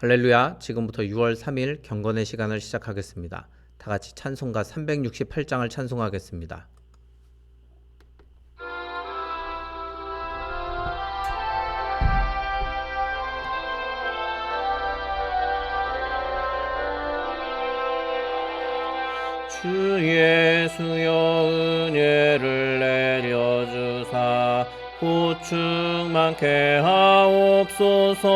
할렐루야. 지금부터 6월 3일 경건의 시간을 시작하겠습니다. 다 같이 찬송가 368장을 찬송하겠습니다. 주 예수여 은혜를 내려주사 고충 많게 하옵소서.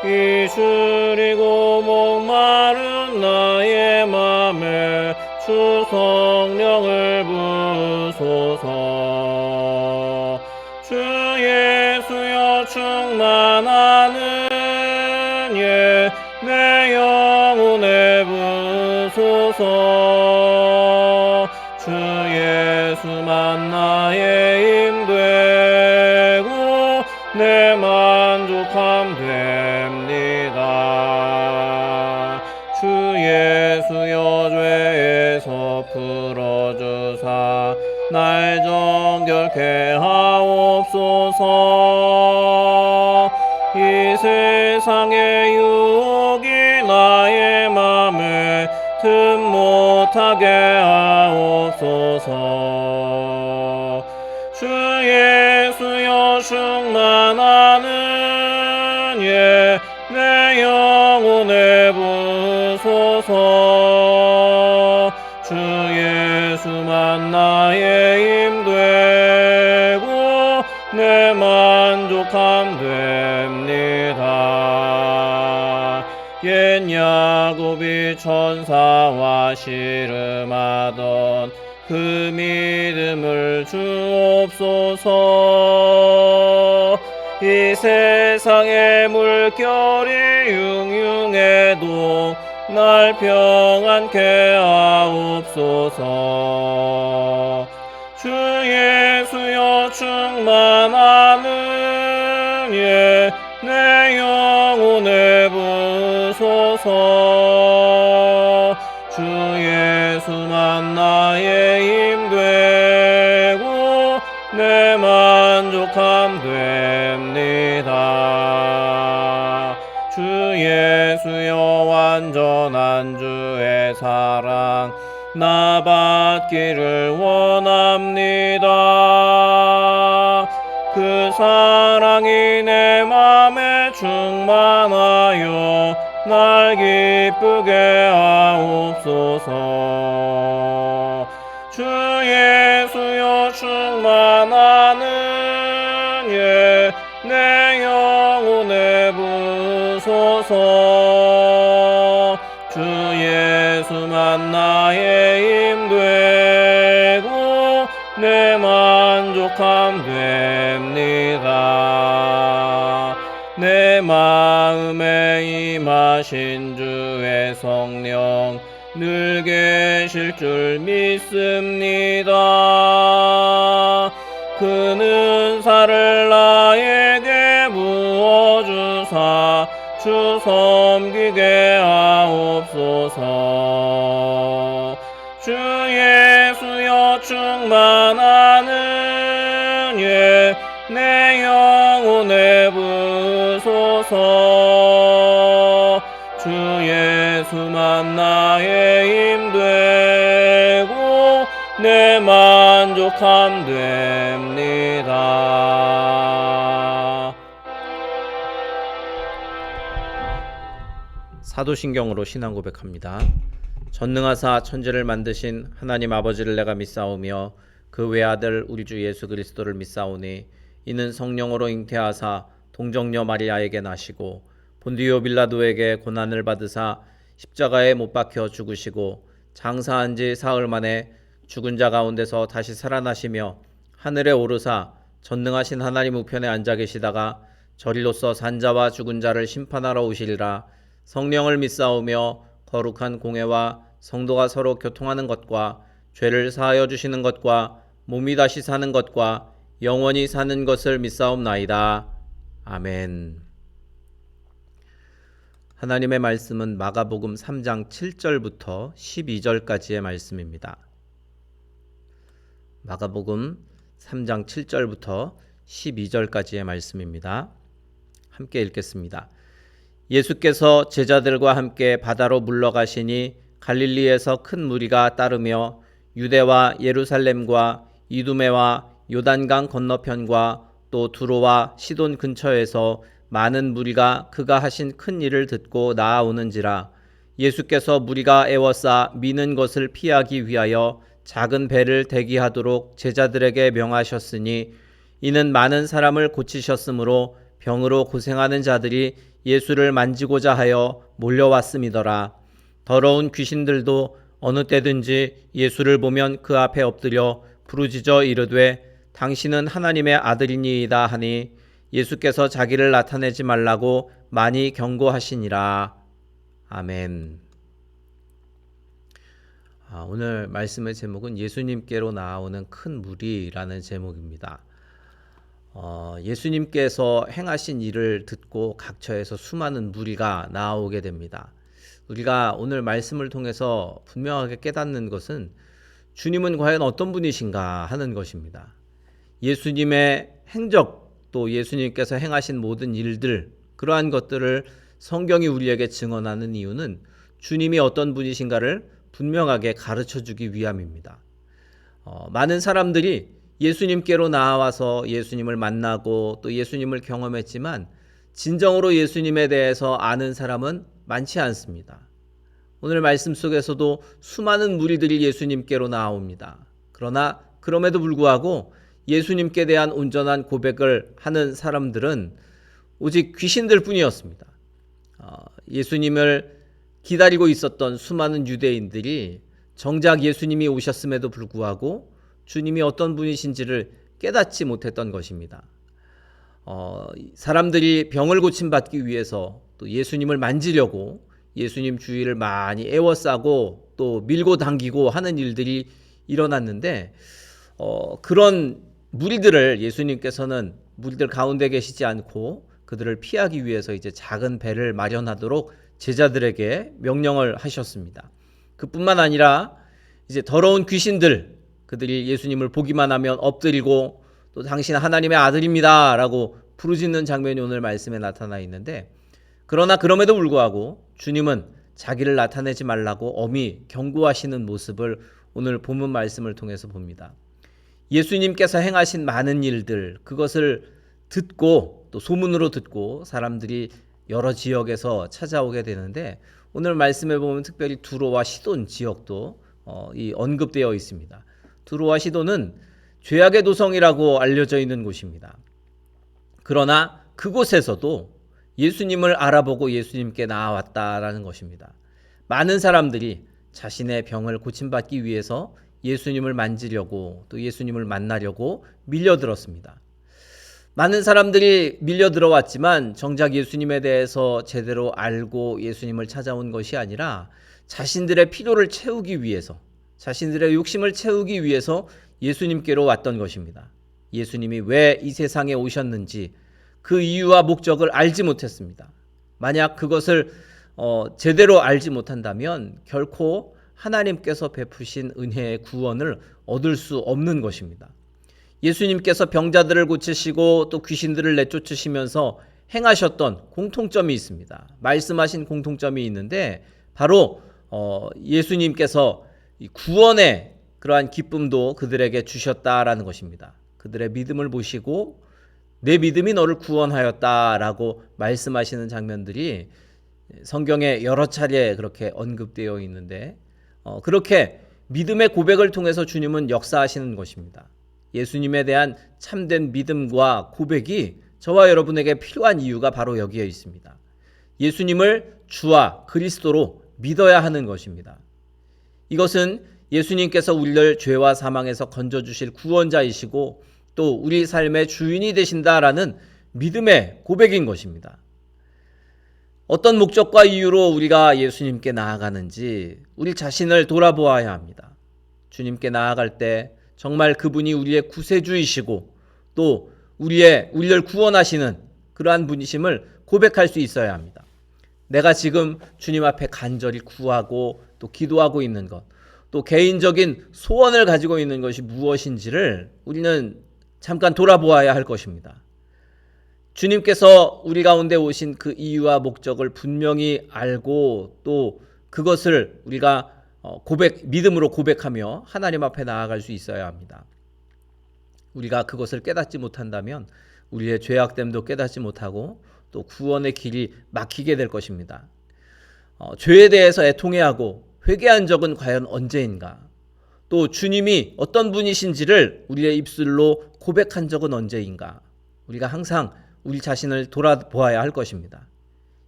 이술이고 목마른 나의 맘에 주 성령을 부소서. 주 예수여 충만하는 내 영혼에 부소서. 주 예수만 나의 힘되고 내 만족함 됩니다. 주 예수여 죄에서 풀어주사 날 정결케 하옵소서. 이 세상의 유혹이 나의 맘에 틈 못하게 하옵소서. 주 예수여 충만하는 내 영혼에 부소서. 주 예수만 나의 힘되고 내 만족함 됩니다. 옛 야곱이 천사와 씨름하던 그 믿음을 주옵소서. 이 세상의 물결이 융융해도 날 평안케 하옵소서. 주 예수여 충만하는 내 영혼에 부소서. 주 예수만 나의 힘되고 내 만족함 됩니다. 주 예수여 완전한 주의 사랑 나 받기를 원합니다. 그 사랑이 내 맘에 충만하여 날 기쁘게 하옵소서. 주 예수여 충만하는 내 영혼에 부소서. 주 예수만 나의 힘되고 내 만족함 됩니다. 내 마음에 임하신 주의 성령 늘 계실 줄 믿습니다. 그 은사를 나에게 부어주사 주 섬기게 하옵소서. 주 예수여 충만하는 내 영혼에 부소서. 주 예수만 나의 힘되고 내 만족함 됩니다. 사도신경으로 신앙 고백합니다. 전능하사 천지를 만드신 하나님 아버지를 내가 믿사오며 그 외아들 우리 주 예수 그리스도를 믿사오니 이는 성령으로 잉태하사 동정녀 마리아에게 나시고 본디오 빌라도에게 고난을 받으사 십자가에 못 박혀 죽으시고 장사한 지 사흘 만에 죽은 자 가운데서 다시 살아나시며 하늘에 오르사 전능하신 하나님 우편에 앉아 계시다가 저리로서 산자와 죽은 자를 심판하러 오시리라. 성령을 믿사오며 거룩한 공회와 성도가 서로 교통하는 것과 죄를 사하여 주시는 것과 몸이 다시 사는 것과 영원히 사는 것을 믿사옵나이다. 아멘. 하나님의 말씀은 마가복음 3장 7절부터 12절까지의 말씀입니다. 마가복음 3장 7절부터 12절까지의 말씀입니다. 함께 읽겠습니다. 예수께서 제자들과 함께 바다로 물러가시니 갈릴리에서 큰 무리가 따르며 유대와 예루살렘과 이두메와 요단강 건너편과 또 두로와 시돈 근처에서 많은 무리가 그가 하신 큰 일을 듣고 나아오는지라. 예수께서 무리가 애워싸 미는 것을 피하기 위하여 작은 배를 대기하도록 제자들에게 명하셨으니 이는 많은 사람을 고치셨으므로 병으로 고생하는 자들이 예수를 만지고자 하여 몰려왔음이더라. 더러운 귀신들도 어느 때든지 예수를 보면 그 앞에 엎드려 부르짖어 이르되 당신은 하나님의 아들이니이다 하니 예수께서 자기를 나타내지 말라고 많이 경고하시니라. 아멘. 오늘 말씀의 제목은 예수님께로 나아오는 큰 무리라는 제목입니다. 예수님께서 행하신 일을 듣고 각처에서 수많은 무리가 나오게 됩니다. 우리가 오늘 말씀을 통해서 분명하게 깨닫는 것은 주님은 과연 어떤 분이신가 하는 것입니다. 예수님의 행적, 또 예수님께서 행하신 모든 일들, 그러한 것들을 성경이 우리에게 증언하는 이유는 주님이 어떤 분이신가를 분명하게 가르쳐주기 위함입니다. 많은 사람들이 예수님께로 나와서 예수님을 만나고 또 예수님을 경험했지만 진정으로 예수님에 대해서 아는 사람은 많지 않습니다. 오늘 말씀 속에서도 수많은 무리들이 예수님께로 나옵니다. 그러나 그럼에도 불구하고 예수님께 대한 온전한 고백을 하는 사람들은 오직 귀신들 뿐이었습니다. 예수님을 기다리고 있었던 수많은 유대인들이 정작 예수님이 오셨음에도 불구하고 주님이 어떤 분이신지를 깨닫지 못했던 것입니다. 사람들이 병을 고침받기 위해서 또 예수님을 만지려고 예수님 주위를 많이 애워싸고 또 밀고 당기고 하는 일들이 일어났는데 그런 무리들을 예수님께서는 무리들 가운데 계시지 않고 그들을 피하기 위해서 이제 작은 배를 마련하도록 제자들에게 명령을 하셨습니다. 그뿐만 아니라 이제 더러운 귀신들, 그들이 예수님을 보기만 하면 엎드리고 또 당신 하나님의 아들입니다 라고 부르짖는 장면이 오늘 말씀에 나타나 있는데, 그러나 그럼에도 불구하고 주님은 자기를 나타내지 말라고 엄히 경고하시는 모습을 오늘 본문 말씀을 통해서 봅니다. 예수님께서 행하신 많은 일들, 그것을 듣고 또 소문으로 듣고 사람들이 여러 지역에서 찾아오게 되는데, 오늘 말씀에 보면 특별히 두로와 시돈 지역도 언급되어 있습니다. 두로와 시돈은 죄악의 도성이라고 알려져 있는 곳입니다. 그러나 그곳에서도 예수님을 알아보고 예수님께 나아왔다라는 것입니다. 많은 사람들이 자신의 병을 고침받기 위해서 예수님을 만지려고 또 예수님을 만나려고 밀려들었습니다. 많은 사람들이 밀려들어왔지만 정작 예수님에 대해서 제대로 알고 예수님을 찾아온 것이 아니라 자신들의 필요를 채우기 위해서, 자신들의 욕심을 채우기 위해서 예수님께로 왔던 것입니다. 예수님이 왜 이 세상에 오셨는지 그 이유와 목적을 알지 못했습니다. 만약 그것을 제대로 알지 못한다면 결코 하나님께서 베푸신 은혜의 구원을 얻을 수 없는 것입니다. 예수님께서 병자들을 고치시고 또 귀신들을 내쫓으시면서 행하셨던 공통점이 있습니다. 말씀하신 공통점이 있는데 바로 예수님께서 구원의 그러한 기쁨도 그들에게 주셨다라는 것입니다. 그들의 믿음을 보시고 내 믿음이 너를 구원하였다라고 말씀하시는 장면들이 성경에 여러 차례 그렇게 언급되어 있는데, 그렇게 믿음의 고백을 통해서 주님은 역사하시는 것입니다. 예수님에 대한 참된 믿음과 고백이 저와 여러분에게 필요한 이유가 바로 여기에 있습니다. 예수님을 주와 그리스도로 믿어야 하는 것입니다. 이것은 예수님께서 우리를 죄와 사망에서 건져주실 구원자이시고 또 우리 삶의 주인이 되신다라는 믿음의 고백인 것입니다. 어떤 목적과 이유로 우리가 예수님께 나아가는지 우리 자신을 돌아보아야 합니다. 주님께 나아갈 때 정말 그분이 우리의 구세주이시고 또 우리를 구원하시는 그러한 분이심을 고백할 수 있어야 합니다. 내가 지금 주님 앞에 간절히 구하고 또 기도하고 있는 것, 또 개인적인 소원을 가지고 있는 것이 무엇인지를 우리는 잠깐 돌아보아야 할 것입니다. 주님께서 우리 가운데 오신 그 이유와 목적을 분명히 알고 또 그것을 우리가 믿음으로 고백하며 하나님 앞에 나아갈 수 있어야 합니다. 우리가 그것을 깨닫지 못한다면 우리의 죄악됨도 깨닫지 못하고 또 구원의 길이 막히게 될 것입니다. 죄에 대해서 애통해하고 회개한 적은 과연 언제인가? 또 주님이 어떤 분이신지를 우리의 입술로 고백한 적은 언제인가? 우리가 항상 우리 자신을 돌아보아야 할 것입니다.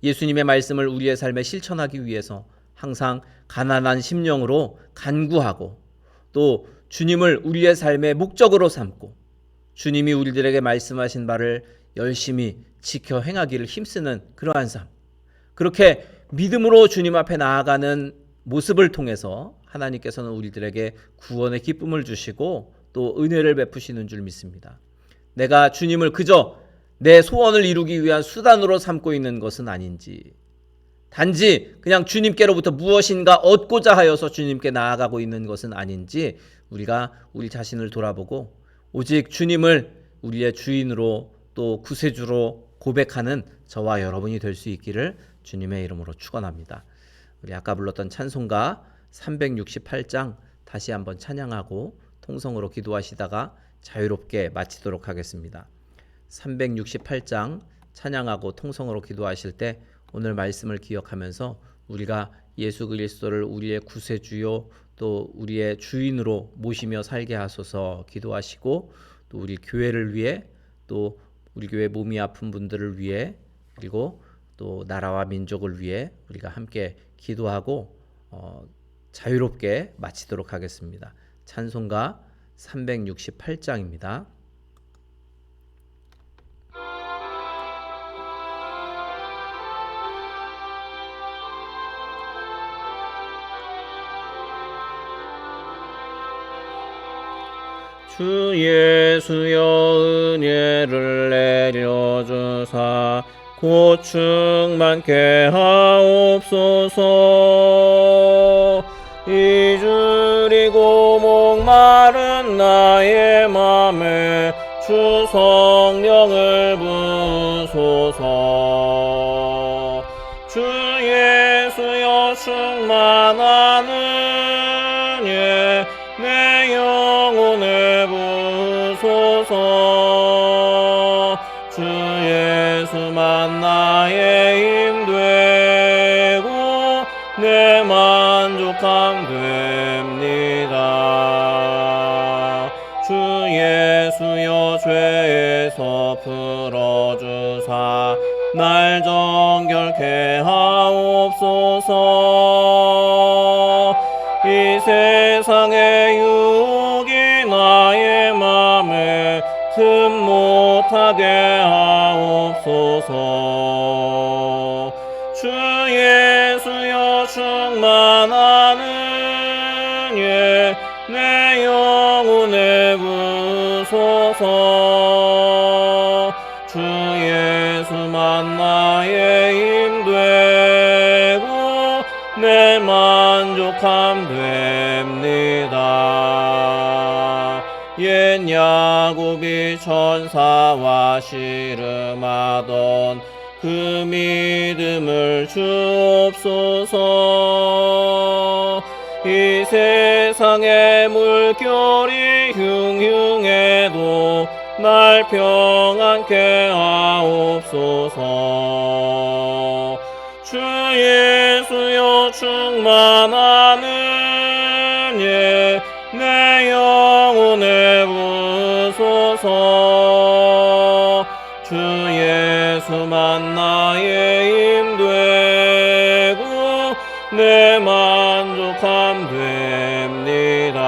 예수님의 말씀을 우리의 삶에 실천하기 위해서 항상 가난한 심령으로 간구하고 또 주님을 우리의 삶의 목적으로 삼고 주님이 우리들에게 말씀하신 바를 열심히 지켜 행하기를 힘쓰는 그러한 삶, 그렇게 믿음으로 주님 앞에 나아가는 모습을 통해서 하나님께서는 우리들에게 구원의 기쁨을 주시고 또 은혜를 베푸시는 줄 믿습니다. 내가 주님을 그저 내 소원을 이루기 위한 수단으로 삼고 있는 것은 아닌지, 단지 그냥 주님께로부터 무엇인가 얻고자 하여서 주님께 나아가고 있는 것은 아닌지 우리가 우리 자신을 돌아보고 오직 주님을 우리의 주인으로 또 구세주로 고백하는 저와 여러분이 될 수 있기를 주님의 이름으로 축원합니다. 우리 아까 불렀던 찬송가 368장 다시 한번 찬양하고 통성으로 기도하시다가 자유롭게 마치도록 하겠습니다. 368장 찬양하고 통성으로 기도하실 때 오늘 말씀을 기억하면서 우리가 예수 그리스도를 우리의 구세주요 또 우리의 주인으로 모시며 살게 하소서 기도하시고 또 우리 교회를 위해 또 우리 교회 몸이 아픈 분들을 위해 그리고 또 나라와 민족을 위해 우리가 함께 기도하고 자유롭게 마치도록 하겠습니다. 찬송가 368장입니다. 주 예수여 은혜를 내려주사 고충 많게 하옵소서. 이주리고 목마른 나의 맘에 주 성령을 부소서. 주 예수여 충만한 은혜 내 영혼에 부소서. 주 예수만 나의 힘 되고 내 만족함 됩니다. 주 예수여 죄에서 풀어주사 날 정결케 하옵소서. 이 세상의 유혹이 나의 맘에 틈 못하게 하옵소서. 주 예수여 충만한 은혜 내 영혼에 부소서. 주 예수만 나의 힘 되고 내 만족함 됩니다. 옛 야곱이 천사와 씨름하던 그 믿음을 주옵소서. 이 세상의 물결이 흉흉해도 날 평안케 하옵소서. 주 예수여 충만한 은혜 내 영혼에 부소서. 주 예수만 나의 힘 되고 내 만족함 됩니다.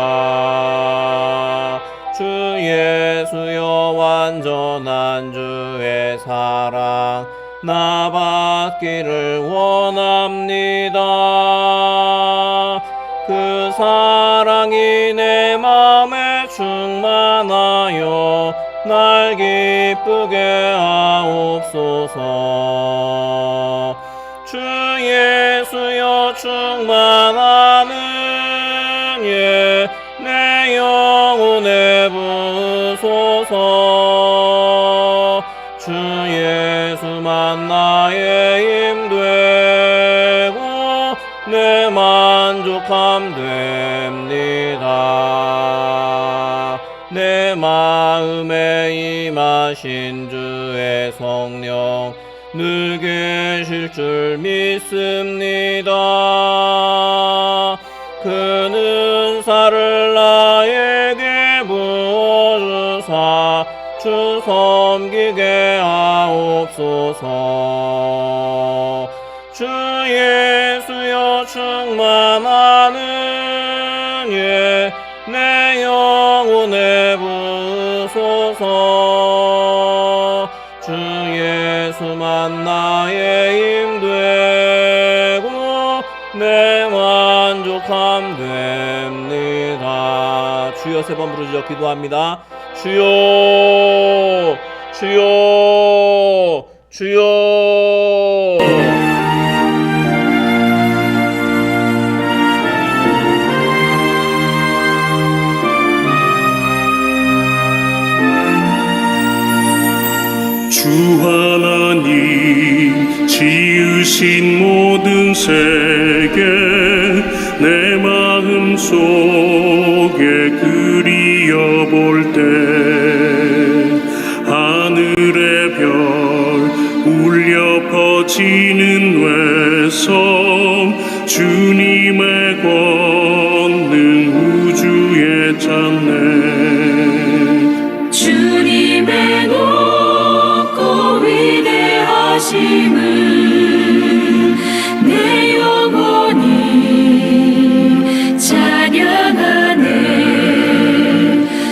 주 예수여 완전한 주의 사랑 나 받기를 원합니다. 그 사랑이 내 맘에 충만하여 날 기쁘게 하옵소서. 주 예수여 충만한 은혜 내 영혼에 부소서. 주 나의 힘되고 내 만족함 됩니다. 내 마음에 임하신 주의 성령 늘 계실 줄 믿습니다. 그는 사를 나에게 부어주사 주 섬기게 하옵소서. 주 예수여 충만하는 예 내 영혼에 부으소서. 주 예수만 나의 힘되고 내 만족함 됩니다. 주여 세 번 부르짖어 기도합니다. 주여 주여 주여. 주 하나님 지으신 모든 세계 내 마음 속에 그리어볼 때 하늘의 별 울려 퍼지는 외성 주님의 권능 우주에 찼네. 주님의 높고 위대하심을 내 영혼이 찬양하네.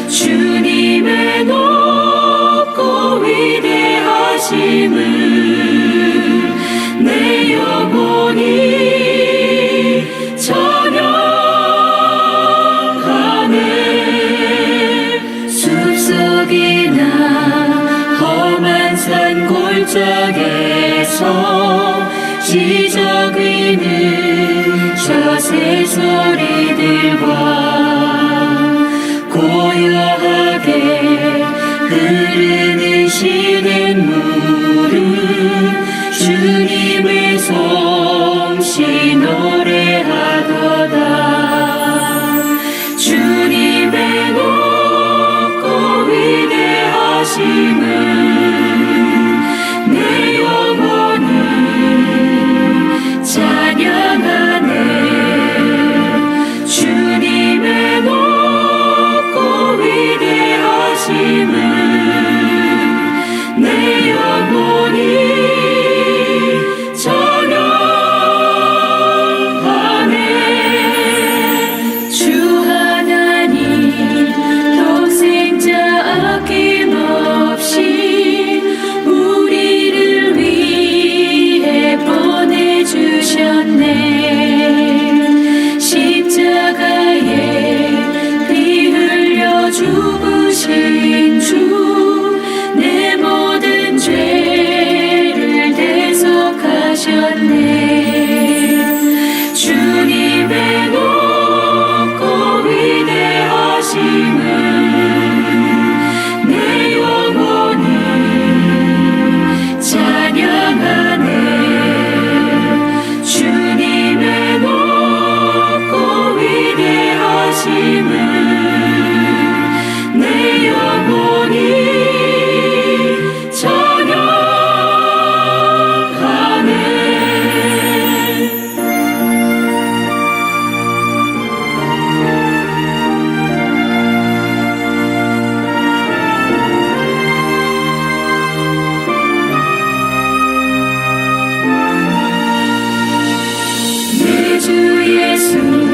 주님의 높고 위대하심을 내 영혼이 찬양하네. 숲속이나 험한 산 골짜기에서 지적 위는 저 새소리들과 고요하게 흐르는 시냇물은 주님의 솜씨 노래하도다. 주님의 높고 위대하심을 내 영혼이 찬양하네. 주님의 높고 위대하심을 내 영혼이 찬양하네. 주 하나님 독생자 아낌없이 우리를 위해 보내주셨네. 십자가에 피 흘려 죽으신 주 내 모든 죄를 대속하셨네. 주님의 높고 위대하심을 내 영혼이 찬양하네. 주님의 높고 위대하심을 내 영혼이 주 예수